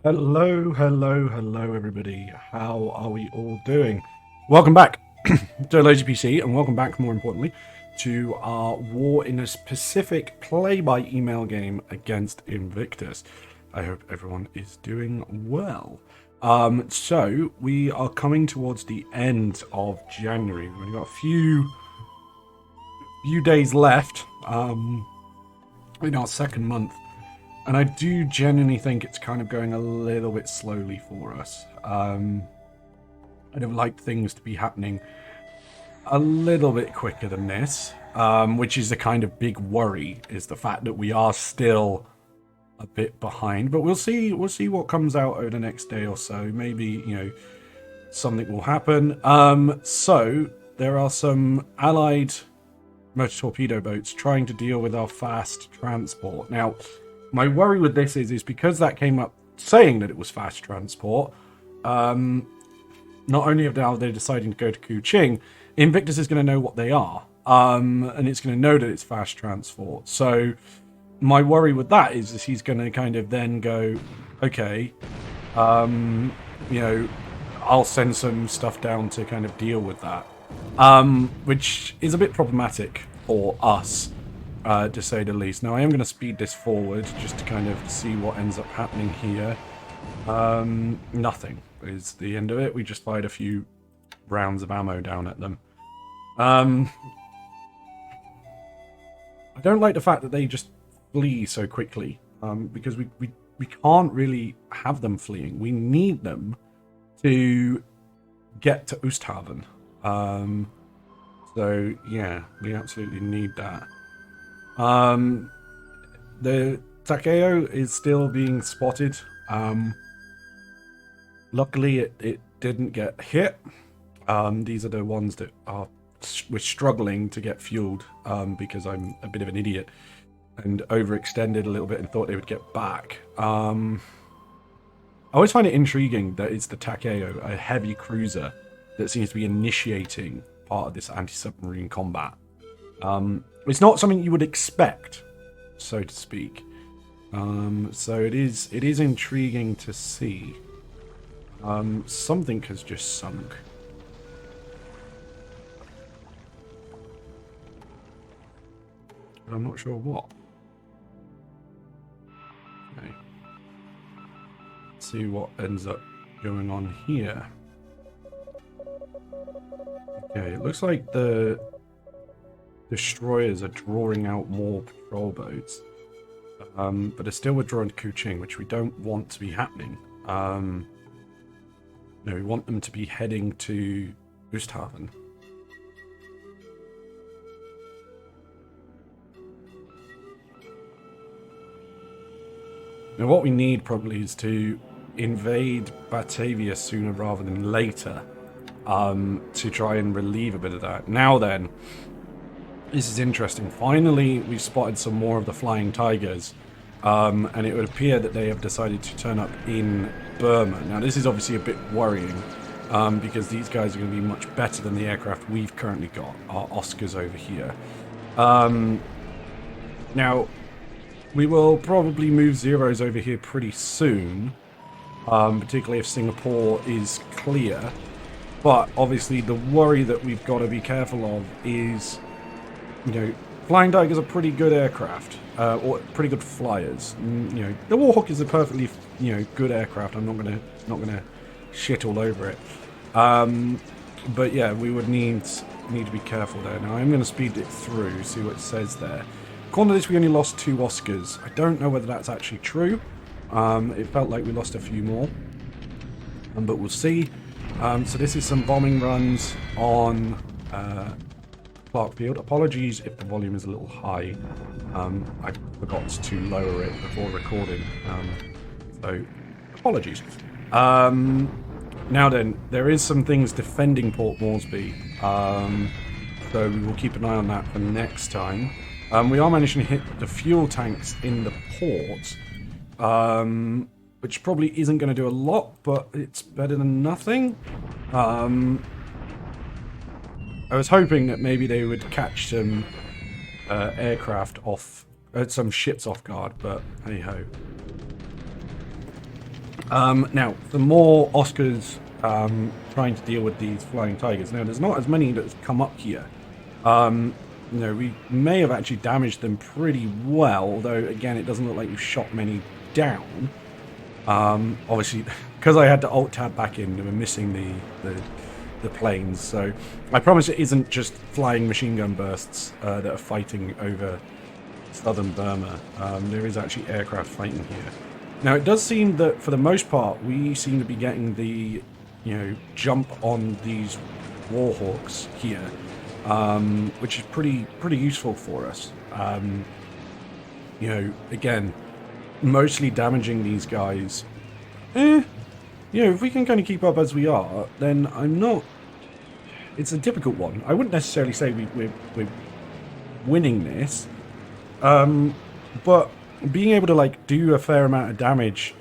Hello, hello, hello, everybody. How are we all doing? Welcome back to Lazy PC, and welcome back, more importantly, to our War in a Pacific play-by-email game against Invictus. I hope everyone is doing well. So we are coming towards the end of January. We've got a few days left in our second month. And I do genuinely think it's kind of going a little bit slowly for us. I'd have liked things to be happening a little bit quicker than this, which is the kind of big worry, is the fact that we are still a bit behind. But we'll see what comes out over the next day or so. Maybe, something will happen. So there are some allied motor torpedo boats trying to deal with our fast transport. Now, my worry with this is because that came up saying that it was fast transport, not only are they deciding to go to Kuching, Invictus is going to know what they are, and it's going to know that it's fast transport. So my worry with that is he's going to kind of then go, okay, I'll send some stuff down to kind of deal with that, which is a bit problematic for us. To say the least. Now, I am going to speed this forward just to kind of see what ends up happening here. Nothing is the end of it. We just fired a few rounds of ammo down at them. I don't like the fact that they just flee so quickly, because we can't really have them fleeing. We need them to get to Oosthaven. So, yeah, we absolutely need that. The Takeo is still being spotted. Luckily, it didn't get hit. These are the ones that we're struggling to get fueled, because I'm a bit of an idiot and overextended a little bit and thought they would get back. I always find it intriguing that it's the Takeo, a heavy cruiser, that seems to be initiating part of this anti-submarine combat. It's not something you would expect, so to speak. So it is intriguing to see. Something has just sunk. I'm not sure what. Okay. Let's see what ends up going on here. Okay, it looks like the destroyers are drawing out more patrol boats, but they're still withdrawing to Kuching, which we don't want to be happening. No, we want them to be heading to Oosthaven. Now, what we need probably is to invade Batavia sooner rather than later, to try and relieve a bit of that. Now then, this is interesting. Finally, we've spotted some more of the flying tigers, and it would appear that they have decided to turn up in Burma. Now, this is obviously a bit worrying, because these guys are going to be much better than the aircraft we've currently got, our Oscars over here. Now, we will probably move Zeros over here pretty soon, particularly if Singapore is clear. But obviously, the worry that we've got to be careful of is, Flying Tigers are pretty good aircraft, or pretty good flyers. The Warhawk is a perfectly, good aircraft. I'm not gonna shit all over it. But yeah, we would need to be careful there. Now I'm going to speed it through, see what it says there. According to this, we only lost 2 Oscars. I don't know whether that's actually true. It felt like we lost a few more, but we'll see. So this is some bombing runs on Clark Field. Apologies if the volume is a little high. I forgot to lower it before recording, so apologies. Now then, there is some things defending Port Moresby, so we will keep an eye on that for next time. We are managing to hit the fuel tanks in the port, which probably isn't going to do a lot, but it's better than nothing. I was hoping that maybe they would catch some aircraft off, some ships off guard, but hey ho. Now, the more Oscars trying to deal with these flying tigers. Now, there's not as many that have come up here. We may have actually damaged them pretty well, although, again, it doesn't look like we've shot many down. Obviously, because I had to alt-tab back in, we were missing the planes, so I promise it isn't just flying machine gun bursts that are fighting over Southern Burma. There is actually aircraft fighting here. Now, it does seem that, for the most part, we seem to be getting the, jump on these Warhawks here, which is pretty useful for us. Again, mostly damaging these guys. If we can kind of keep up as we are, then I'm not... It's a difficult one. I wouldn't necessarily say we're winning this, but being able to do a fair amount of damage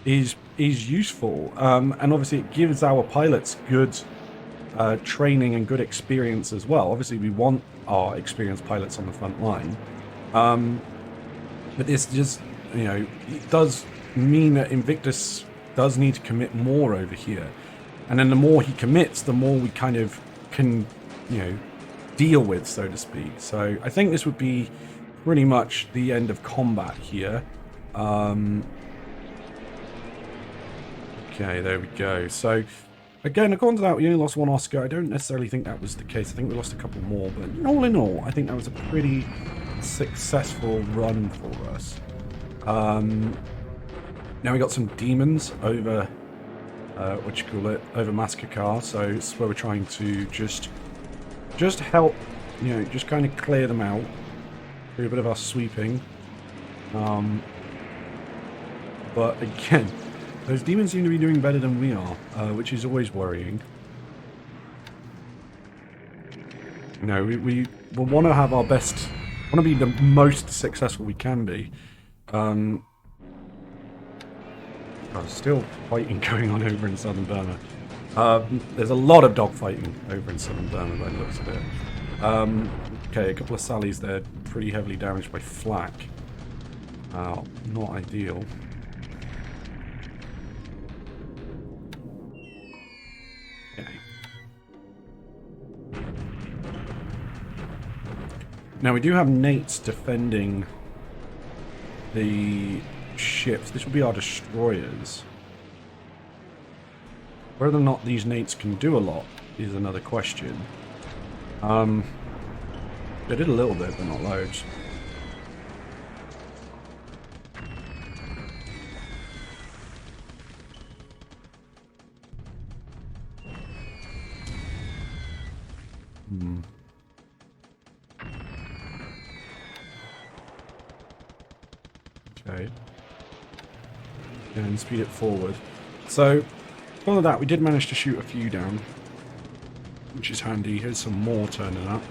is useful, and obviously it gives our pilots good training and good experience as well. Obviously we want our experienced pilots on the front line, but this just it does mean that Invictus does need to commit more over here, and then the more he commits, the more we kind of can deal with, so to speak. So I think this would be pretty much the end of combat here. Okay, there we go. So, again, according to that, we only lost one Oscar. I don't necessarily think that was the case. I think we lost a couple more, but all in all, I think that was a pretty successful run for us. Now we got some demons over, over Massacre, so it's where we're trying to just help, just kind of clear them out. Do a bit of our sweeping. But again, those demons seem to be doing better than we are, which is always worrying. We will want to have our best, want to be the most successful we can be. Still fighting going on over in Southern Burma. There's a lot of dogfighting over in Southern Burma by the looks of it. Okay, a couple of sallies there, pretty heavily damaged by flak. Not ideal. Okay. Now we do have Nates defending the ships. This will be our destroyers. Whether or not these Nates can do a lot is another question. They did a little bit, but not loads. Okay. And speed it forward. So, all of that, we did manage to shoot a few down, which is handy. Here's some more turning up.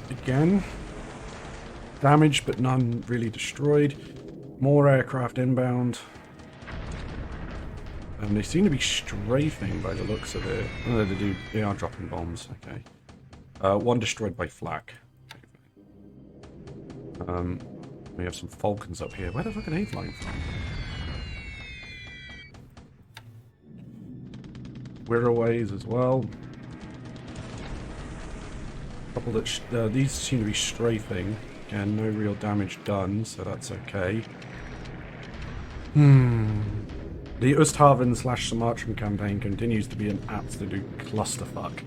Again, damaged but none really destroyed. More aircraft inbound. And they seem to be strafing by the looks of it. Oh, they are dropping bombs. Okay. One destroyed by flak. We have some Falcons up here. Where the fuck are they flying from? Wirraways as well. Couple that these seem to be strafing. Again, no real damage done, so that's okay. The Osthaven/Sumatran campaign continues to be an absolute clusterfuck.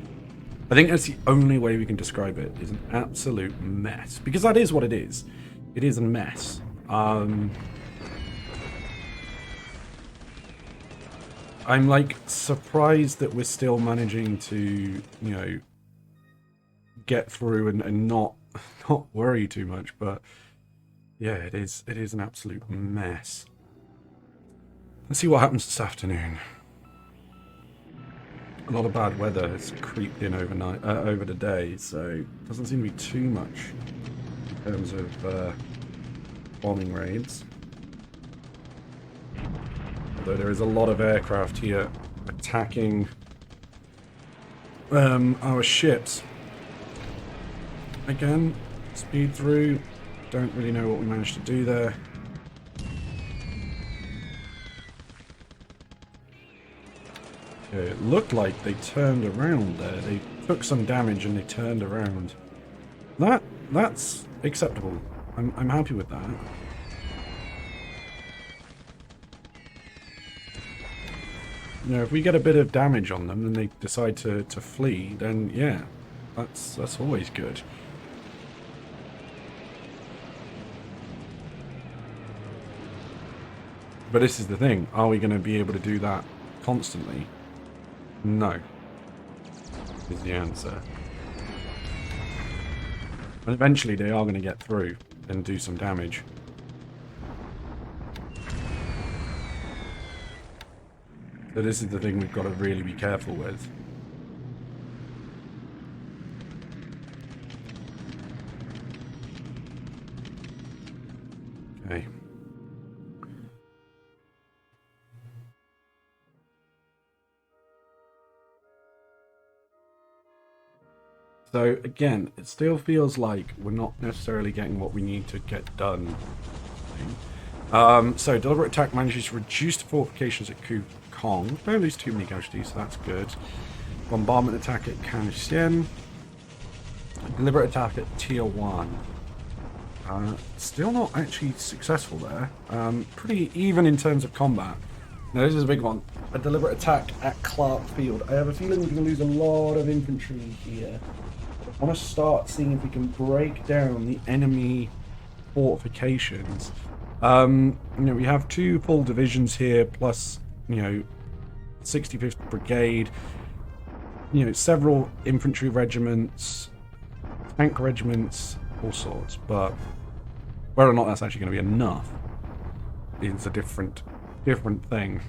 I think that's the only way we can describe it, is an absolute mess. Because that is what it is. It is a mess. I'm surprised that we're still managing to, get through and not worry too much, but yeah, it is an absolute mess. Let's see what happens this afternoon. A lot of bad weather has creeped in overnight, over the day, so doesn't seem to be too much in terms of bombing raids. Although there is a lot of aircraft here attacking our ships. Again, speed through. Don't really know what we managed to do there. Okay, it looked like they turned around there. They took some damage and they turned around. That's acceptable. I'm happy with that. You know, if we get a bit of damage on them and they decide to flee, then yeah, that's always good. But this is the thing, are we going to be able to do that constantly? No, is the answer. And eventually they are going to get through and do some damage. So this is the thing we've got to really be careful with. Okay. So again, it still feels like we're not necessarily getting what we need to get done. So deliberate attack manages to reduce the fortifications at Kong. Don't lose too many casualties, so that's good. Bombardment attack at Kansien. Deliberate attack at Tier 1. Still not actually successful there. Pretty even in terms of combat. Now this is a big one. A deliberate attack at Clark Field. I have a feeling we're going to lose a lot of infantry here. I want to start seeing if we can break down the enemy fortifications. You know, we have 2 full divisions here, plus, you know, 65th Brigade, you know, several infantry regiments, tank regiments, all sorts, but whether or not that's actually going to be enough is a different thing.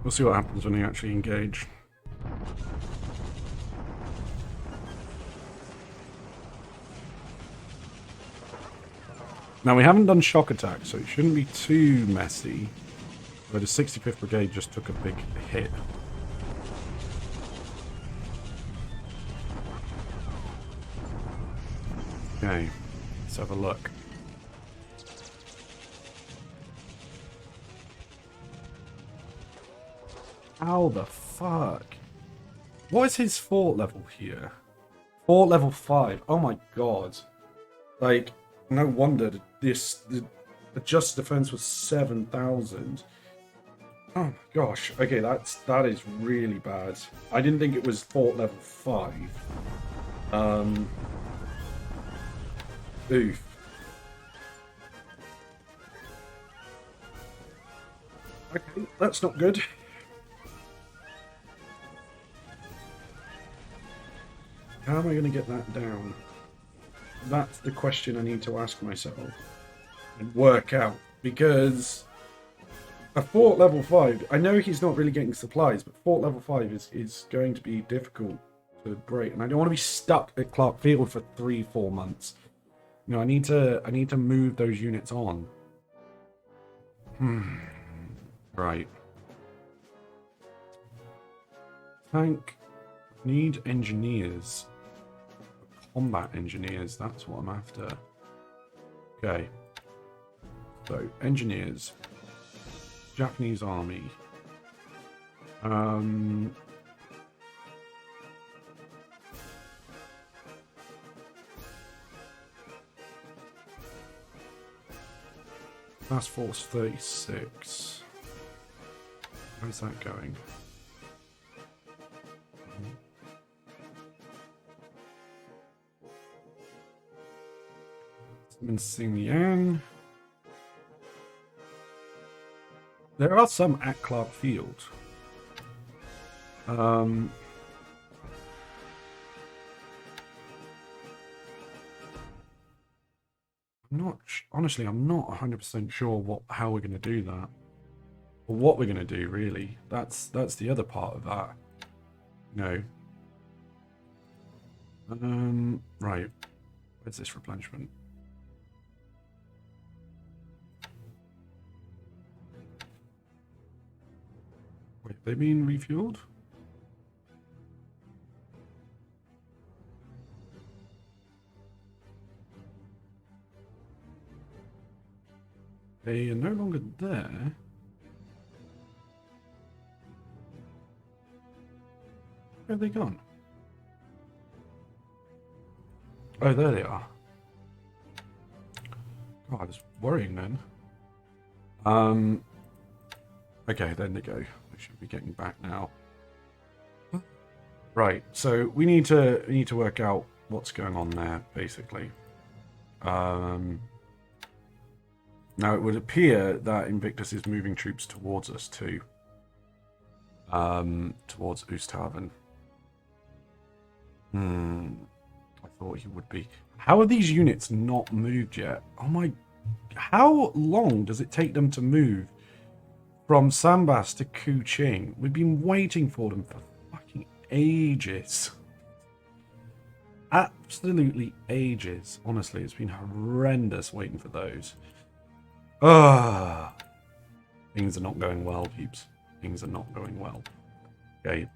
We'll see what happens when we actually engage. Now, we haven't done shock attack, so it shouldn't be too messy. But the 65th Brigade just took a big hit. Okay, let's have a look. How the fuck? What is his fort level here? Fort level 5. Oh my god. Like, no wonder the just defense was 7,000. Oh my gosh. Okay, that is really bad. I didn't think it was fort level 5. Oof. Okay, that's not good. How am I going to get that down? That's the question I need to ask myself and work out, because a fort level 5, I know he's not really getting supplies, but fort level 5 is going to be difficult to break, and I don't want to be stuck at Clark Field for 3-4 months. You know, I need to move those units on. Right. Tank. Need engineers. Combat engineers, that's what I'm after. Okay. So, engineers. Japanese army. Task Force 36. How's that going? Xinjiang. There are some at Clark Field. Honestly, I'm not 100% sure how we're going to do that. Or what we're going to do, really. That's the other part of that. No. Right. Where's this replenishment? Wait, they being refueled? They are no longer there. Where have they gone? Oh, there they are. Oh, I was worrying then. Okay, there they go. We should be getting back now. Right, so we need to work out what's going on there, basically. Now it would appear that Invictus is moving troops towards us too. Towards Oosthaven. I thought he would be. How are these units not moved yet? Oh my... How long does it take them to move from Sambas to Kuching? We've been waiting for them for fucking ages. Absolutely ages. Honestly, it's been horrendous waiting for those. Things are not going well, peeps. Things are not going well. Okay.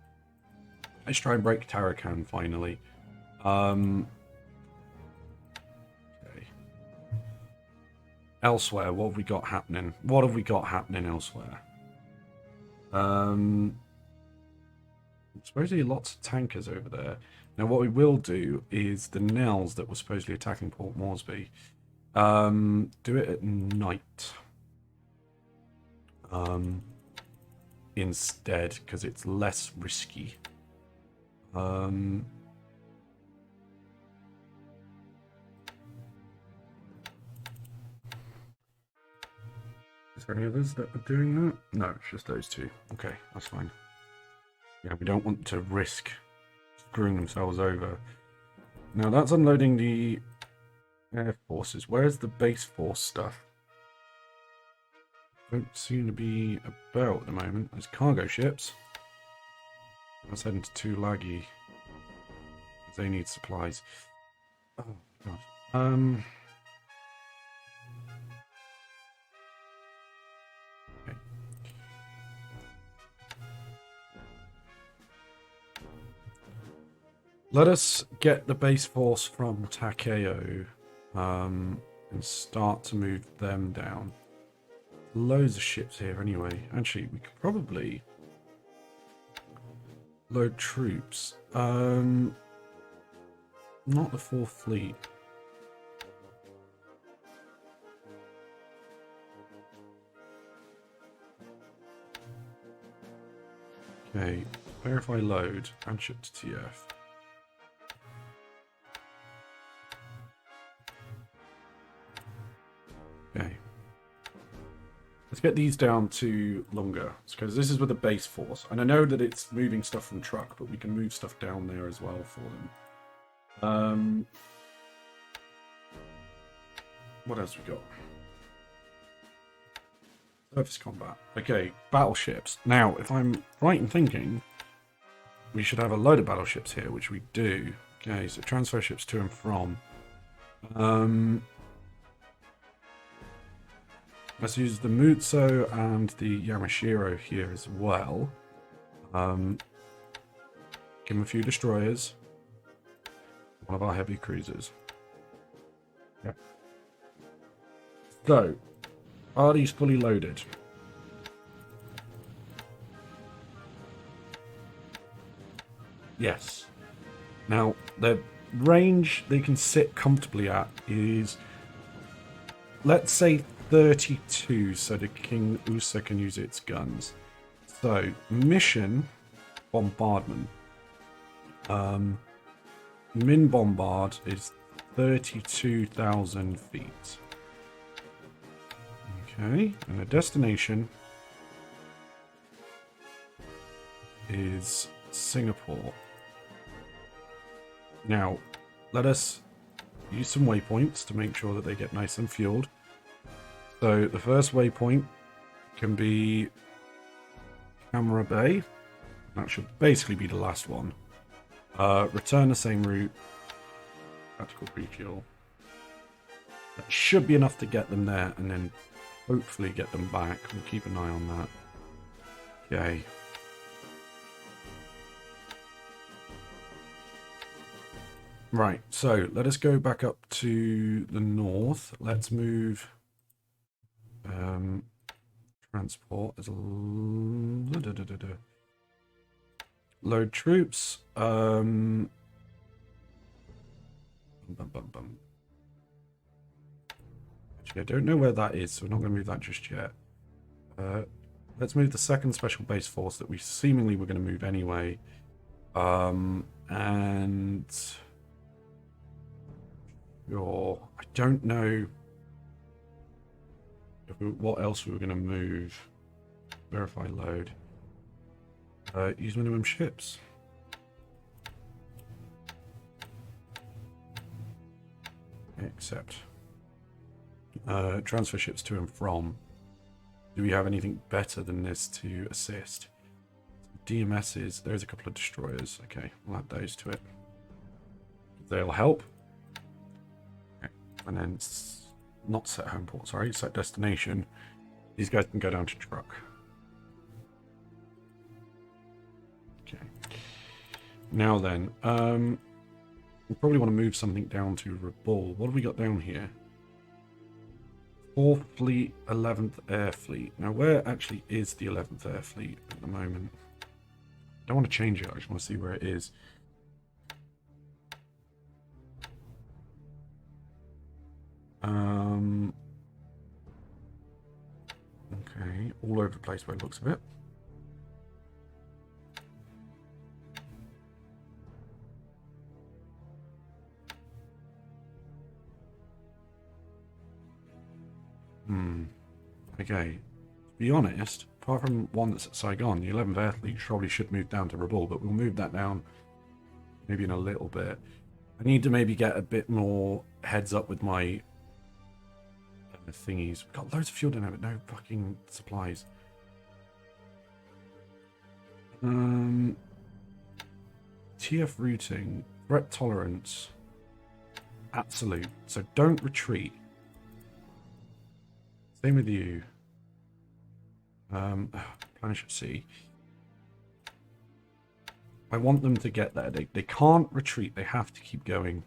Let's try and break Tarakan finally. Okay. Elsewhere, what have we got happening? What have we got happening elsewhere? Supposedly lots of tankers over there. Now what we will do is the Nels that were supposedly attacking Port Moresby, do it at night. Instead, because it's less risky. Is there any others that are doing that? No, it's just those two. Okay, that's fine. Yeah, we don't want to risk screwing themselves over. Now that's unloading the air forces. Where's the base force stuff? Don't seem to be about at the moment. There's cargo ships. Let's head into Tulagi. They need supplies. Oh god. Okay. Let us get the base force from Takeo and start to move them down. Loads of ships here anyway. Actually, we could probably load troops. Not the 4th Fleet. Okay, verify load and ship to TF. Okay. Let's get these down to longer, because this is with the base force. And I know that it's moving stuff from truck, but we can move stuff down there as well for them. What else we got? Surface combat. Okay, battleships. Now, if I'm right in thinking, we should have a load of battleships here, which we do. Okay, so transfer ships to and from. Let's use the Mutsu and the Yamashiro here as well. Give them a few destroyers. One of our heavy cruisers. Yeah. So, are these fully loaded? Yes. Now, the range they can sit comfortably at is, let's say, 32, so the King Usa can use its guns. So, mission bombardment. Min bombard is 32,000 feet. Okay, and the destination is Singapore. Now, let us use some waypoints to make sure that they get nice and fueled. So the first waypoint can be Camera Bay. That should basically be the last one. Return the same route. Tactical refuel. That should be enough to get them there, and then hopefully get them back. We'll keep an eye on that. Okay. Right, so let us go back up to the north. Let's move transport. There's a Load troops. Bum, bum, bum. Actually, I don't know where that is, so we're not going to move that just yet. Let's move the second special base force that we seemingly were going to move anyway. And sure, I don't know what else we were going to move. Verify load. Use minimum ships. Accept. Transfer ships to and from. Do we have anything better than this to assist? DMSs. There's a couple of destroyers. Okay, we'll add those to it. They'll help. Okay. And then not set home port, sorry, set destination. These guys can go down to truck. Okay. Now then, we probably want to move something down to Rabaul. What have we got down here? 4th Fleet, 11th Air Fleet. Now, where actually is the 11th Air Fleet at the moment? I don't want to change it. I just want to see where it is. Okay, all over the place by the looks of it. Okay, to be honest, apart from one that's at Saigon, the 11th Air Fleet probably should move down to Rabaul, but we'll move that down maybe in a little bit. I need to maybe get a bit more heads up with my thingies. We've got loads of fuel in it, but no fucking supplies. TF routing, threat tolerance, absolute. So don't retreat. Same with you. Planish at sea. I want them to get there. They can't retreat. They have to keep going.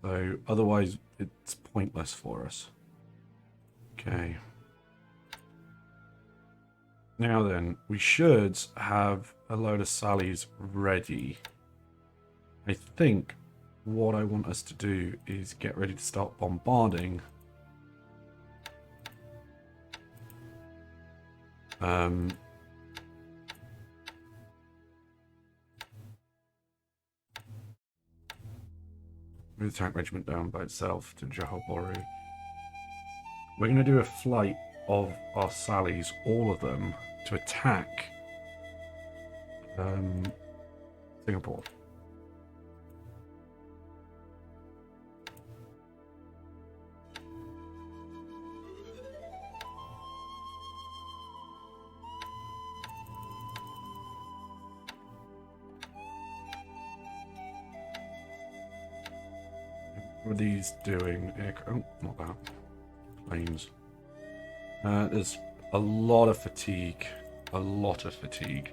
So otherwise, it's pointless for us. Okay. Now then, we should have a load of sallies ready. I think what I want us to do is get ready to start bombarding. Move the tank regiment down by itself to Johor. We're going to do a flight of our sallies, all of them, to attack Singapore. What are these doing? Oh, not that. Planes. There's a lot of fatigue. A lot of fatigue.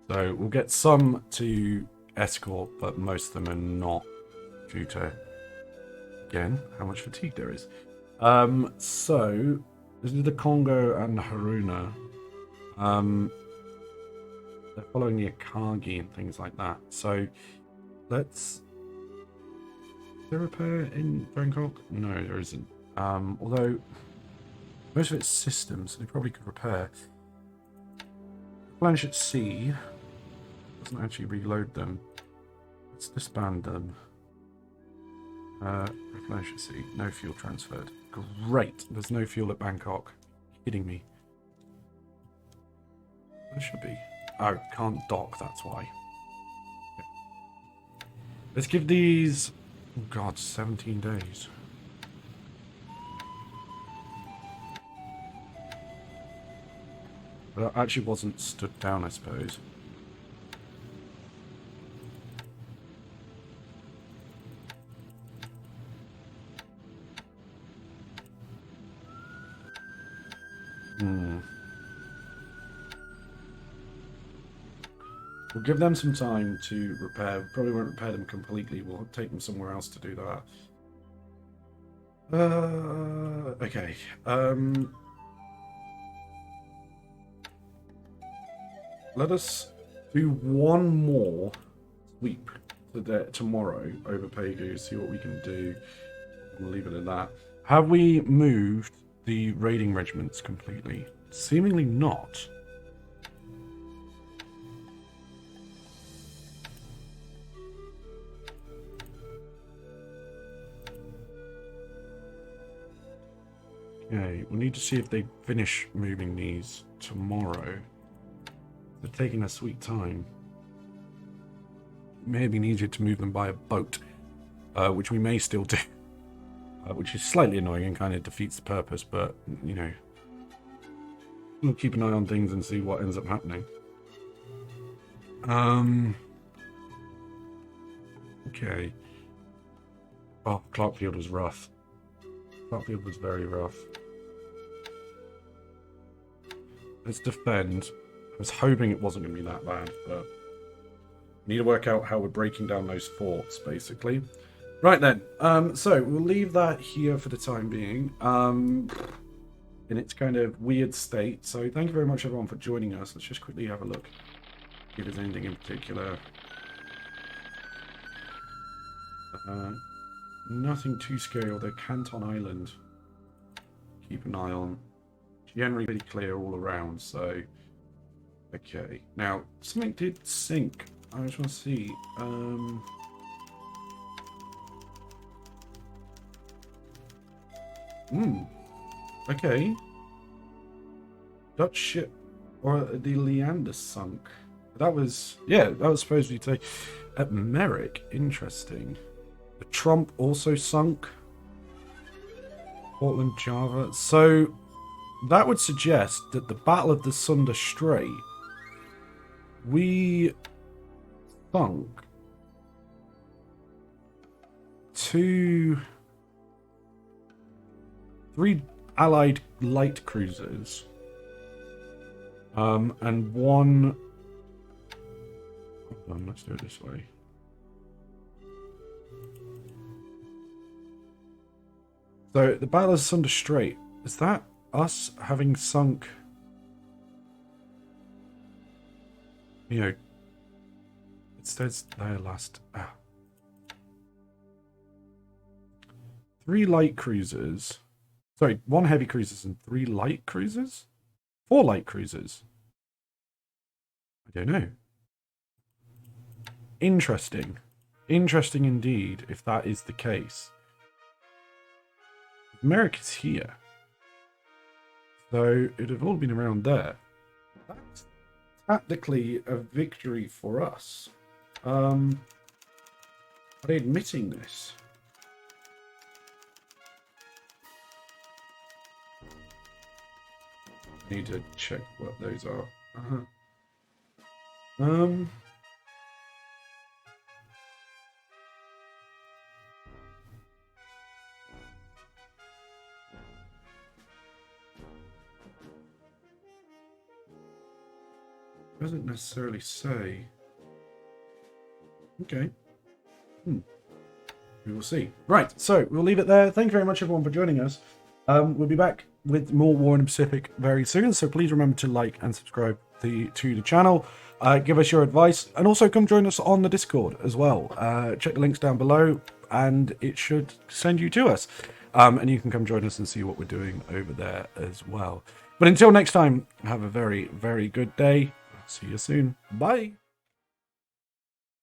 So we'll get some to escort, but most of them are not due to, again, how much fatigue there is. So this is the Congo and Haruna. They're following the Akagi and things like that. So let's... Is there repair in Bangkok? No, there isn't. Although most of it's systems, so they probably could repair. Planish at sea doesn't actually reload them. Let's disband them. Replenish at sea. No fuel transferred. Great. There's no fuel at Bangkok. You're kidding me. There should be. Oh, can't dock, that's why. Okay. Let's give these... Oh god, 17 days. But that actually wasn't stood down, I suppose. We'll give them some time to repair. We probably won't repair them completely. We'll take them somewhere else to do that. Okay. let us do one more sweep tomorrow over Pegu, see what we can do. We'll leave it at that. Have we moved the raiding regiments completely? Seemingly not. Okay, we need to see if they finish moving these tomorrow. They're taking their sweet time. Maybe needed to move them by a boat, which we may still do, which is slightly annoying and kind of defeats the purpose, but, you know, we'll keep an eye on things and see what ends up happening. Okay. Oh, Clarkfield was rough. Clarkfield was very rough. Let's defend. I was hoping it wasn't going to be that bad, but we need to work out how we're breaking down those forts, basically. Right then, so we'll leave that here for the time being, in its kind of weird state. So thank you very much, everyone, for joining us. Let's just quickly have a look, see if there's anything in particular. Nothing too scary, although Canton Island, keep an eye on. Generally pretty clear all around, so... Okay, now, something did sink. I just want to see. Okay. Dutch ship, or the Leander sunk. That was, yeah, that was supposed to be today. At Merrick, interesting. The Trump also sunk. Portland, Java. So, that would suggest that the Battle of the Sunda Strait, we sunk 3 Allied light cruisers, and 1. Hold on, let's do it this way. So the Battle of Sunda Strait, is that us having sunk, you know, it says there last 3 light cruisers, sorry, 1 heavy cruisers and 3 light cruisers, 4 light cruisers, I don't know. Interesting indeed, if that is the case. America's here, so it'd have all been around there. That's tactically a victory for us. Are they admitting this? I need to check what those are. Doesn't necessarily say. Okay. We will see. Right, so we'll leave it there. Thank you very much, everyone, for joining us. We'll be back with more War in the Pacific very soon, so please remember to like and subscribe to the channel. Give us your advice, and also come join us on the Discord as well. Check the links down below, and it should send you to us. And you can come join us and see what we're doing over there as well. But until next time, have a very, very good day. See you soon. Bye.